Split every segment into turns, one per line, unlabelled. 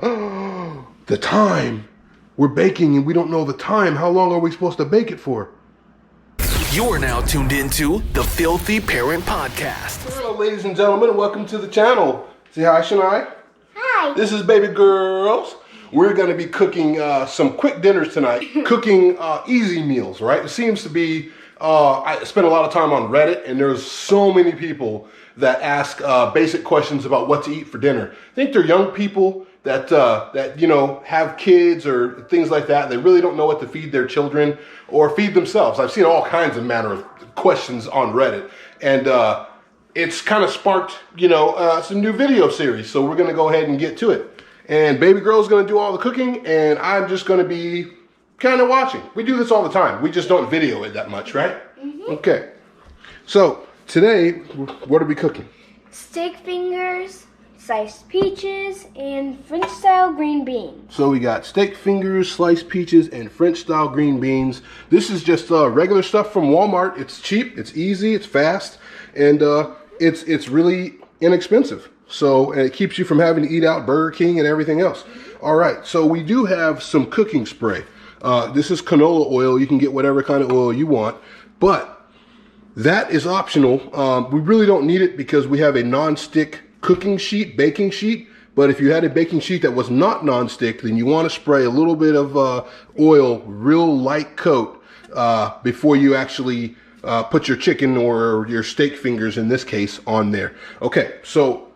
The time. We're baking and we don't know the time. How long are we supposed to bake it for?
You're now tuned into the Filthy Parent Podcast.
Hello, ladies and gentlemen. Welcome to the channel. Say hi, Shania.
Hi.
This is Baby Girls. We're going to be cooking some quick dinners tonight. Cooking easy meals, right? It seems to be, I spent a lot of time on Reddit, and there's so many people that ask basic questions about what to eat for dinner. I think they're young people that have kids or things like that. They really don't know what to feed their children or feed themselves. I've seen all kinds of manner of questions on Reddit, and it's kind of sparked some new video series. So we're going to go ahead and get to it. And Baby Girl's going to do all the cooking, and I'm just going to be kind of watching. We do this all the time. We just don't video it that much, right? Mm-hmm. Okay. So today, what are we cooking?
Steak fingers, sliced peaches, and French-style green beans.
So we got steak fingers, sliced peaches, and French-style green beans. This is just regular stuff from Walmart. It's cheap, it's easy, it's fast, and it's really inexpensive. So and it keeps you from having to eat out Burger King and everything else. All right, so we do have some cooking spray. This is canola oil. You can get whatever kind of oil you want, but that is optional. We really don't need it because we have a non-stick cooking sheet, baking sheet. But if you had a baking sheet that was not non-stick, then you want to spray a little bit of oil, real light coat, before you actually put your chicken or your steak fingers, in this case, on there. Okay, so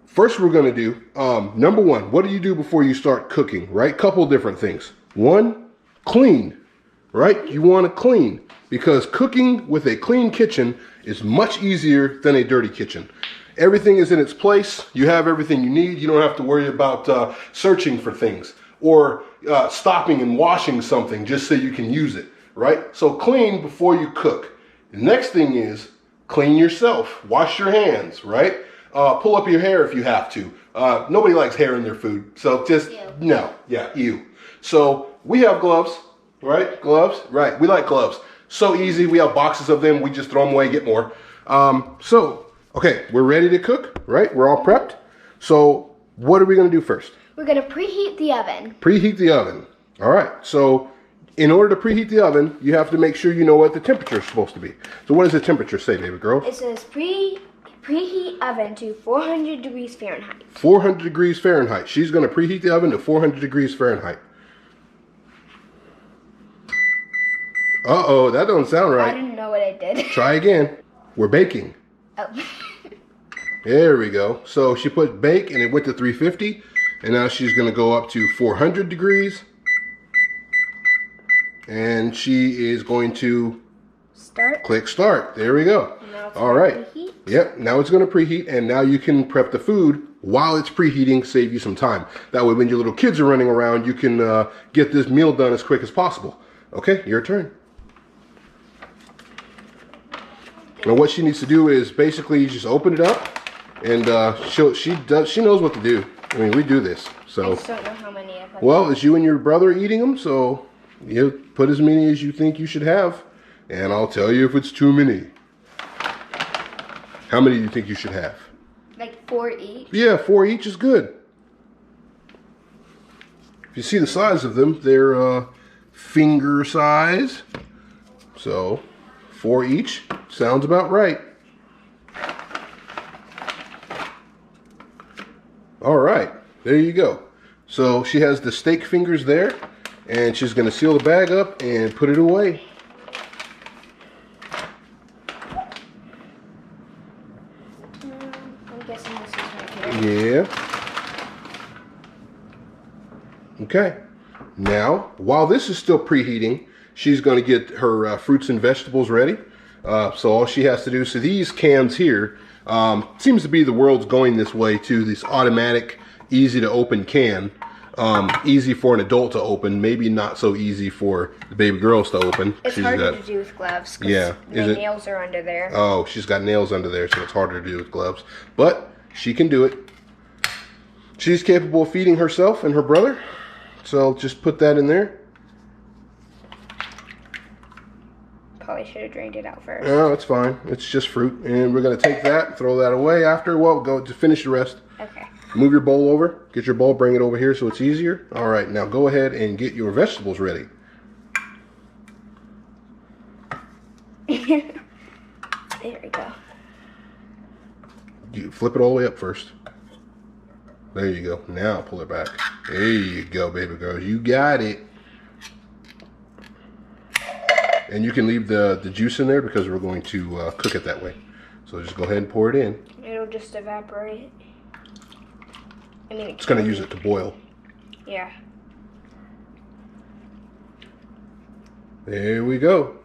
first we're going to do, number one, what do you do before you start cooking, right? Couple different things. One, clean, right? You want to clean, because cooking with a clean kitchen is much easier than a dirty kitchen. Everything is in its place. You have everything you need. You don't have to worry about searching for things or stopping and washing something just so you can use it, right? So clean before you cook. The next thing is clean yourself. Wash your hands, right? Pull up your hair if you have to. Nobody likes hair in their food. So just, no. Yeah, ew. So we have gloves, right? Gloves, right. We like gloves. So easy. We have boxes of them. We just throw them away, get more. Okay, we're ready to cook, right? We're all prepped. So what are we going to do first?
We're going to preheat the oven.
Preheat the oven. All right. So in order to preheat the oven, you have to make sure you know what the temperature is supposed to be. So what does the temperature say, baby girl?
It says preheat oven to 400 degrees Fahrenheit.
400 degrees Fahrenheit. She's going to preheat the oven to 400 degrees Fahrenheit. Uh-oh, that don't sound right.
I didn't know what I did.
Try again. We're baking.
Oh.
There we go. So she put bake and it went to 350. And now she's going to go up to 400 degrees. And she is going to click start. There we go. All right.
Preheat.
Yep. Now it's going to preheat. And now you can prep the food while it's preheating, save you some time. That way when your little kids are running around, you can get this meal done as quick as possible. Okay, your turn. Now what she needs to do is basically just open it up, and she knows what to do. I mean, we do this. So
I just don't know how many of them.
well, it's you and your brother eating them, so you put as many as you think you should have, and I'll tell you if it's too many. How many do you think you should have?
Like 4 each?
Yeah, 4 each is good. If you see the size of them, they're finger size. So 4 each sounds about right. All right, there you go. So she has the steak fingers there, and she's going to seal the bag up and put it away.
I'm guessing this is right here.
Yeah. Okay. Now, while this is still preheating, she's going to get her fruits and vegetables ready. So all she has to do, so these cans here, seems to be the world's going this way too, this automatic, easy to open can. Easy for an adult to open, maybe not so easy for the baby girls to open.
It's harder to do with gloves because the nails are under there.
Oh, she's got nails under there, so it's harder to do with gloves. But she can do it. She's capable of feeding herself and her brother. So just put that in there.
Probably should have drained it out first.
No, it's fine. It's just fruit. And we're going to take that, throw that away after. Well, go to finish the rest.
Okay.
Move your bowl over. Get your bowl, bring it over here so it's easier. All right, now go ahead and get your vegetables ready.
There we go.
You flip it all the way up first. There you go. Now pull it back. There you go, baby girls. You got it. And you can leave the juice in there because we're going to cook it that way. So just go ahead and pour it in.
It'll just evaporate. I mean,
It's going to use it to boil.
Yeah.
There we go.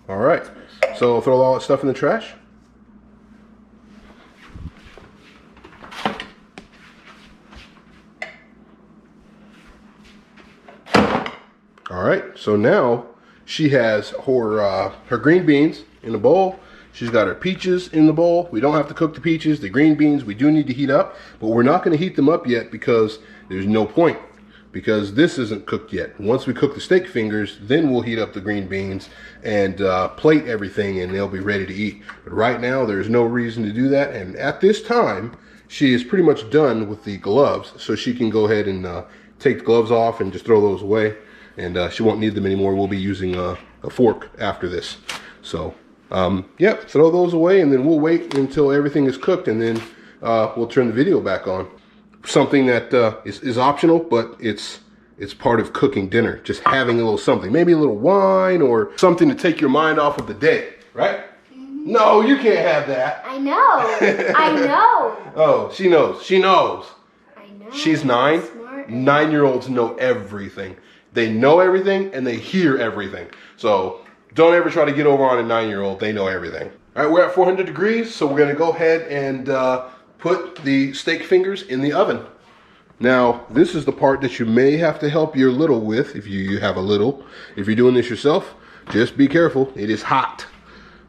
All right. So throw all that stuff in the trash. All right. So now she has her green beans in the bowl. She's got her peaches in the bowl. We don't have to cook the peaches. The green beans we do need to heat up, but we're not going to heat them up yet because there's no point. Because this isn't cooked yet. Once we cook the steak fingers, then we'll heat up the green beans and plate everything and they'll be ready to eat. But right now, there's no reason to do that. And at this time, she is pretty much done with the gloves. So she can go ahead and take the gloves off and just throw those away. And she won't need them anymore. We'll be using a fork after this. So, yep, throw those away and then we'll wait until everything is cooked and then we'll turn the video back on. Something that is optional, but it's part of cooking dinner. Just having a little something, maybe a little wine or something to take your mind off of the day, right? Mm-hmm. No, you can't have that.
I know. I know.
Oh, she knows. She knows.
I know.
She's 9.
Smart.
9-year-olds know everything. They know everything and they hear everything. So don't ever try to get over on a 9-year-old. They know everything. All right, we're at 400 degrees, so we're gonna go ahead and put the steak fingers in the oven. Now, this is the part that you may have to help your little with, if you have a little. If you're doing this yourself, just be careful. It is hot.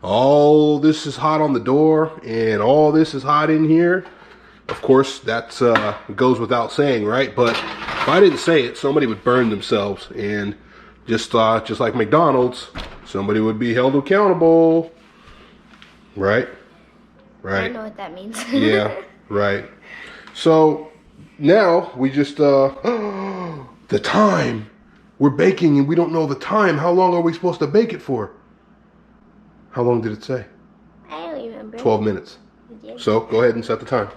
All this is hot on the door, and all this is hot in here. Of course, that goes without saying, right? But if I didn't say it, somebody would burn themselves, and just like McDonald's, somebody would be held accountable, right? Right.
I don't know what that means.
Yeah, right. So now we just, the time. We're baking and we don't know the time. How long are we supposed to bake it for? How long did it say?
I don't remember.
12 minutes. So go ahead and set the time.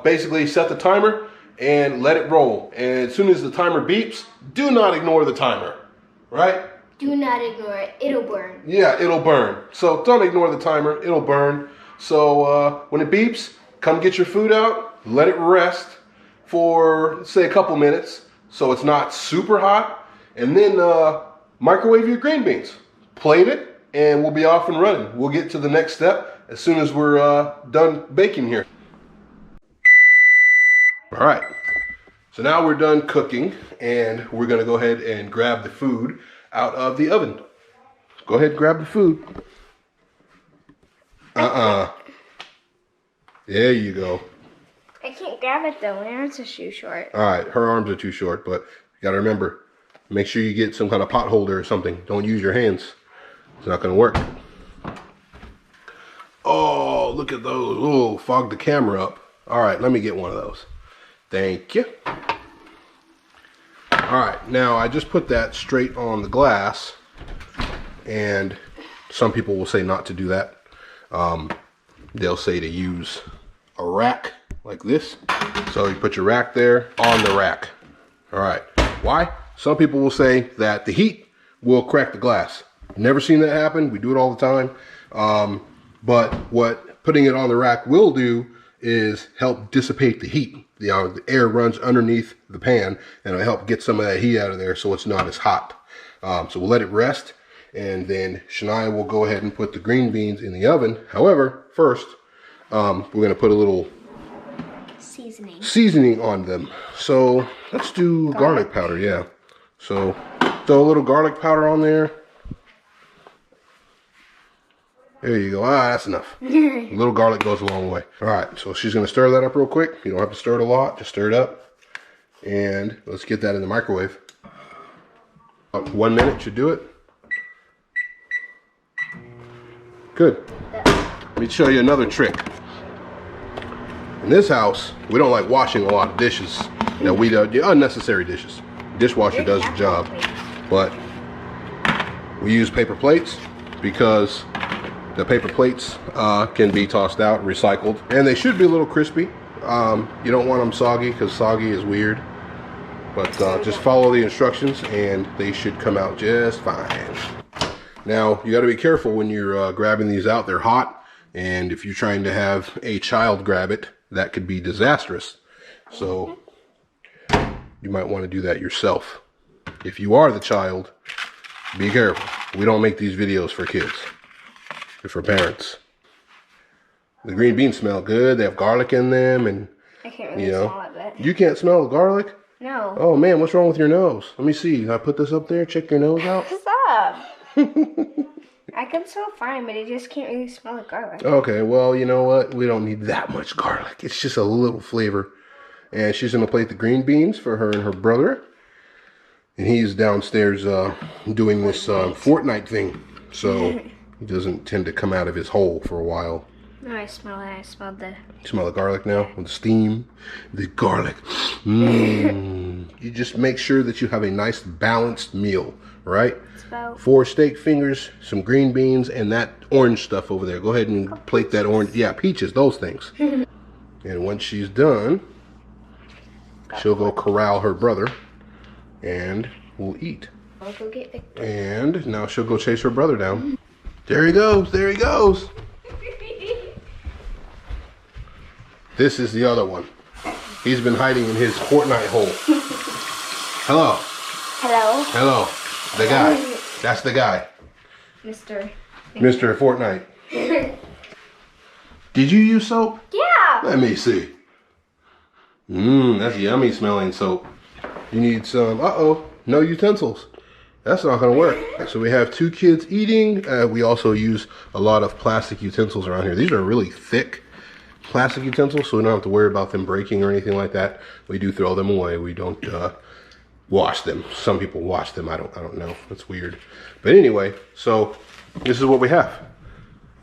Basically set the timer and let it roll. And as soon as the timer beeps, do not ignore the timer, right?
Do not ignore it. It'll burn.
Yeah, it'll burn. So don't ignore the timer. It'll burn. So when it beeps, come get your food out, let it rest for, say, a couple minutes so it's not super hot, and then microwave your green beans. Plate it, and we'll be off and running. We'll get to the next step as soon as we're done baking here. All right, so now we're done cooking, and we're gonna go ahead and grab the food out of the oven. Go ahead and grab the food. There you go.
I can't grab it though. My arms are too short.
All right, her arms are too short, but you gotta remember, make sure you get some kind of pot holder or something. Don't use your hands. It's not gonna work. Oh, look at those. Oh, fog the camera up. All right, let me get one of those. Thank you. All right, now I just put that straight on the glass, and some people will say not to do that. They'll say to use a rack like this. So you put your rack there on the rack. All right, why? Some people will say that the heat will crack the glass. Never seen that happen. We do it all the time. But what putting it on the rack will do is help dissipate the heat. The air runs underneath the pan and it'll help get some of that heat out of there so it's not as hot. So we'll let it rest, and then Shania will go ahead and put the green beans in the oven. However, first, we're gonna put a little seasoning on them. So let's do garlic powder, yeah. So throw a little garlic powder on there. There you go. Ah, that's enough. A little garlic goes a long way. All right, so she's gonna stir that up real quick. You don't have to stir it a lot, just stir it up. And let's get that in the microwave. About 1 minute should do it. Good. Let me show you another trick. In this house, we don't like washing a lot of dishes. That we do, unnecessary dishes. Dishwasher does the job, but we use paper plates because the paper plates can be tossed out, recycled, and they should be a little crispy. You don't want them soggy because soggy is weird. But just follow the instructions and they should come out just fine. Now, you got to be careful when you're grabbing these out. They're hot, and if you're trying to have a child grab it, that could be disastrous. So you might want to do that yourself. If you are the child, be careful. We don't make these videos for kids. They're for parents. The green beans smell good. They have garlic in them, and
I can't really smell it, but...
You can't smell the garlic?
No.
Oh man, what's wrong with your nose? Let me see. Can I put this up there? Check your nose out.
Stop. I can smell fine, but I just can't really smell the garlic.
Okay, well, you know what? We don't need that much garlic. It's just a little flavor. And she's going to plate the green beans for her and her brother. And he's downstairs doing this Fortnite thing. So he doesn't tend to come out of his hole for a while.
No, I smell it. I smelled the...
You smell the garlic now? With the steam? The garlic. Mmm. You just make sure that you have a nice balanced meal, right?
It's about...
4 steak fingers, some green beans, and that orange stuff over there. Go ahead and plate that orange. Yeah, peaches, those things. And once she's done, she'll go corral her brother, and we'll eat.
I'll go get Victor.
And now she'll go chase her brother down. There he goes. There he goes. This is the other one. He's been hiding in his Fortnite hole. Hello.
Hello.
Hello. The guy. That's the guy.
Mr.
Fortnite. Did you use soap?
Yeah.
Let me see. That's yummy smelling soap. You need some, no utensils. That's not gonna work. So we have 2 kids eating. We also use a lot of plastic utensils around here. These are really thick plastic utensils, so we don't have to worry about them breaking or anything like that. We do throw them away. We don't wash them. Some people wash them. I don't know. That's weird. But anyway, so this is what we have.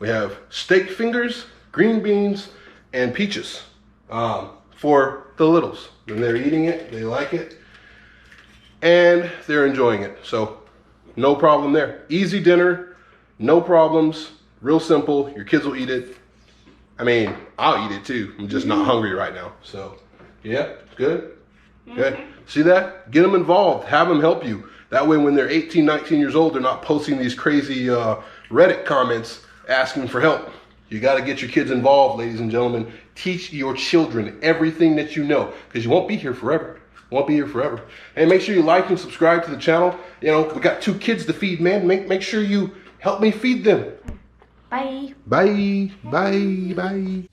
We have steak fingers, green beans, and peaches for the littles. And they're eating it. They like it. And they're enjoying it. So no problem there. Easy dinner. No problems. Real simple. Your kids will eat it. I mean, I'll eat it too. I'm just not hungry right now. So, yeah, good. Good. See that? Get them involved. Have them help you. That way when they're 18, 19 years old, they're not posting these crazy Reddit comments asking for help. You got to get your kids involved, ladies and gentlemen. Teach your children everything that you know, because you won't be here forever. Won't be here forever. And make sure you like and subscribe to the channel. You know, we got 2 kids to feed, man. Make sure you help me feed them.
Bye.
Bye. Bye. Bye.